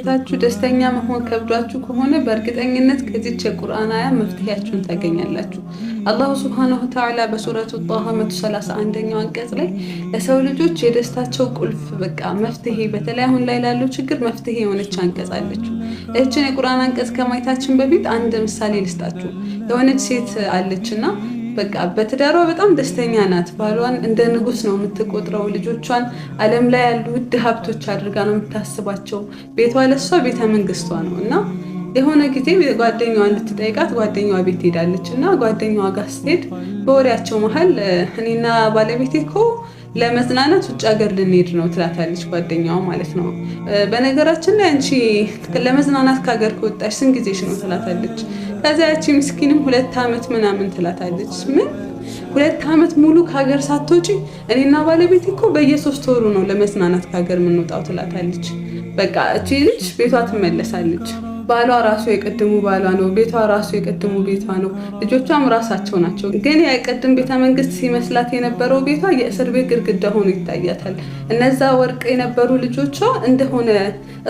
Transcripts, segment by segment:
ታችሁ ደስተኛ መሆን ከብዷችሁ ከሆነ በእርግጠኝነት ከዚች የቁርአን አያ መፍትሄያችሁን ታገኛላችሁ። አላሁ ሱብሓነሁ ወተዓላ በሱረቱ ጣሃ 131ኛው አንቀጽ ላይ ለሰው ልጆች የደስታቸው ቁልፍ በቃ መፍትሄ በተለይ አሁን ላይ ላለው ችግር መፍትሄ የሆነች አንቀጽ አለችው። እቺን የቁርአን አንቀጽ ከማየታችን በፊት አንድ ምሳሌ ልስጣችሁ። የሆነች ሴት አለችና በቃ በትዳሯ በጣም ደስተኛ ናት። ባሏን እንደ ንጉስ ነው የምትቆጥረው። ልጆቿን ዓለም ላይ ያሉ ውድ ሀብቶች አድርጋ ነው የምታስባቸው። ቤቷ ለሷ ቤተ መንግስቷ ነው እና የሆነ ጊዜ ጓደኛዋን ልትጠይቃት ጓደኛዋ ቤት ሄዳለች እና ጓደኛዋ ጋር ስትሄድ በወሬያቸው መሀል እኔና ባለቤቴ እኮ ለመዝናናት ውጭ ሀገር ልንሄድ ነው ትላታለች ጓደኛዋ ማለት ነው። በነገራችን ላይ አንቺ ለመዝናናት ከሀገር ከወጣሽ ስንት ጊዜሽ ነው ትላታለች። ከዛ ያቺ ምስኪንም 2 ዓመት ምናምን ትላታለች። ምን 2 ዓመት ሙሉ ከሀገር ሳትወጪ? እኔና ባለቤቴ እኮ በየ3 ወሩ ነው ለመዝናናት ከሀገር የምንወጣው ትላታለች። በቃ እቺ ልጅ ቤቷ ትመለሳለች። ባሏ ራሱ የቀድሙ ባሏ ነው። ቤቷ ራሱ የቀድሙ ቤቷ ነው። ልጆቿም ራሳቸው ናቸው። ግን የቀድም ቤተ መንግስት ሲመስላት የነበረው ቤቷ የእስር ቤት ግድግዳ ሆኖ ይታያታል። እነዛ ወርቅ የነበሩ ልጆቿ እንደሆነ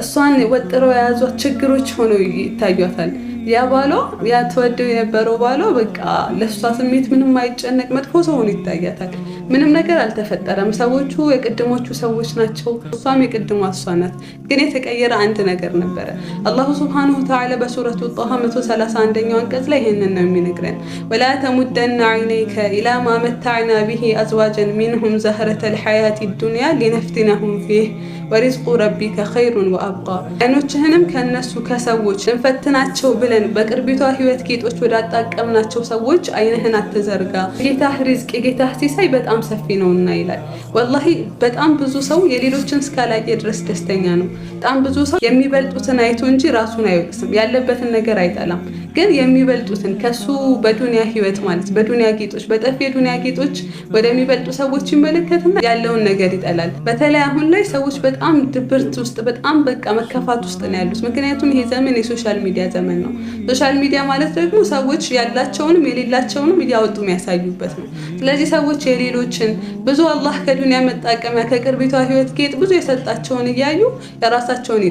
እሷን ወጥረው የያዟት ችግሮች ሆነው ይታያታል። ያ ባሏ ያ ተወደው የነበረው ባሏ በቃ ለሷ ስሜት ምንም አይጨነቅ መጥፎ ሰው ሆኖ ይታያታል። ምንም ነገር አልተፈጠረም። ሰዎቹ የቀድሞቹ ሰዎች ናቸው። እሷም የቀድሟ እሷ ናት። ግን የተቀየረ አንድ ነገር ነበረ። አላሁ ሱብሓነሁ ወተዓላ በሱረቱ ጣሃ 131ኛው አንቀጽ ላይ ይሄንን ነው የሚነግረን። ወላ ተሙደና ዐይነይከ ኢላ ማ መተዕና ቢሂ አዝዋጀን ሚንሁም ዘህረተል ሐያቲ ዱንያ ሊነፍቲነሁም ፊህ ወሪዝቁ ረቢከ ኸይሩን ወአብቃ። አይኖችህንም ከነሱ ከሰዎች እንፈትናቸው ብለን በቅርቢቷ ህይወት ጌጦች ወዳጣቀምናቸው ሰዎች አይንህን አትዘርጋ። ጌታህ ሪዝቅ የጌታህ ሲሳይ በጣም ሰፊ ነውና ይላል። ወላሂ በጣም ብዙ ሰው የሌሎችን እስካላየ ድረስ ደስተኛ ነው። በጣም ብዙ ሰው የሚበልጡትን አይቶ እንጂ ራሱን አይወቅስም። ያለበትን ነገር አይጠላም። ግን የሚበልጡትን ከሱ በዱንያ ህይወት ማለት በዱንያ ጌጦች በጠፍ የዱንያ ጌጦች ወደሚበልጡ ሰዎች ይመለከትና ያለውን ነገር ይጠላል። በተለይ አሁን ላይ ሰዎች በጣም ድብርት ውስጥ በጣም በቃ መከፋት ውስጥ ነው ያሉት። ምክንያቱም ይሄ ዘመን የሶሻል ሚዲያ ዘመን ነው። ሶሻል ሚዲያ ማለት ደግሞ ሰዎች ያላቸውንም የሌላቸውንም እያወጡ የሚያሳዩበት ነው። ስለዚህ ሰዎች የሌሎችን ብዙ አላህ ከዱንያ መጣቀሚያ ከቅርቢቷ ህይወት ጌጥ ብዙ የሰጣቸውን እያዩ የራሳቸውን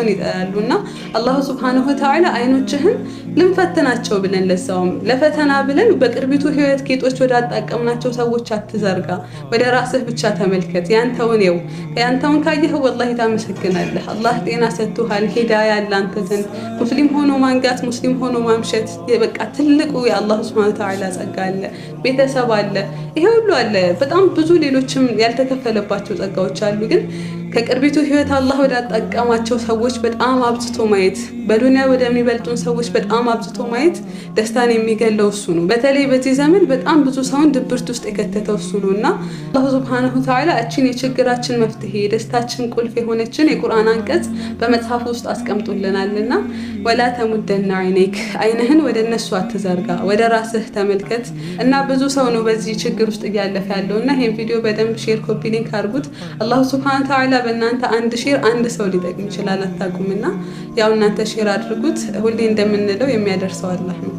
ይጠላሉ እና አላሁ ሱብሓነሁ ወተዓላ አይኖችህን ልንፈትናቸው ብለን ለዛውም ለፈተና ብለን በቅርቢቱ ህይወት ጌጦች ወዳጣቀምናቸው ሰዎች አትዘርጋ። ወደ ራስህ ብቻ ተመልከት። ያንተውን ካየህ ወላሂ ታመሰግናለህ። አላህ ጤና ሰጥቶሃል። ሂዳያ አለ አንተ ዘንድ። ሙስሊም ሆኖ ማንጋት፣ ሙስሊም ሆኖ ማምሸት በቃ ትልቁ የአላህ ሱብሓነሁ ወተዓላ ጸጋ አለ። ቤተሰብ አለ። ይሄ ሁሉ አለ። በጣም ብዙ ሌሎችም ያልተከፈለባቸው ጸጋዎች አሉ። ግን ከቅርቢቱ ህይወት አላህ ወዳጣቀማቸው ሰዎች በጣም አብዝቶ ማየት፣ በዱንያ ወደሚበልጡን ሰዎች በጣም አብዝቶ ማየት ደስታን የሚገለው እሱ ነው። በተለይ በዚህ ዘመን በጣም ብዙ ሰውን ድብርት ውስጥ የከተተው እሱ ነው እና አላሁ ሱብሓነሁ ወተዓላ እቺን የችግራችን መፍትሄ የደስታችን ቁልፍ የሆነችን የቁርአን አንቀጽ በመጽሐፍ ውስጥ አስቀምጦልናልና ወላ ተሙደና ዐይነይክ አይንህን ወደ እነሱ አትዘርጋ፣ ወደ ራስህ ተመልከት እና ብዙ ሰው ነው በዚህ ችግር ውስጥ እያለፈ ያለው እና ይሄን ቪዲዮ በደንብ ሼር፣ ኮፒ ሊንክ አድርጉት። አላሁ ሱብሓነሁ ወተዓላ በእናንተ አንድ ሼር አንድ ሰው ሊጠቅም ይችላል፣ አታውቁምና ያው እናንተ ሼር አድርጉት። ሁሌ እንደምንለው የሚያደርሰው አላህ ነው።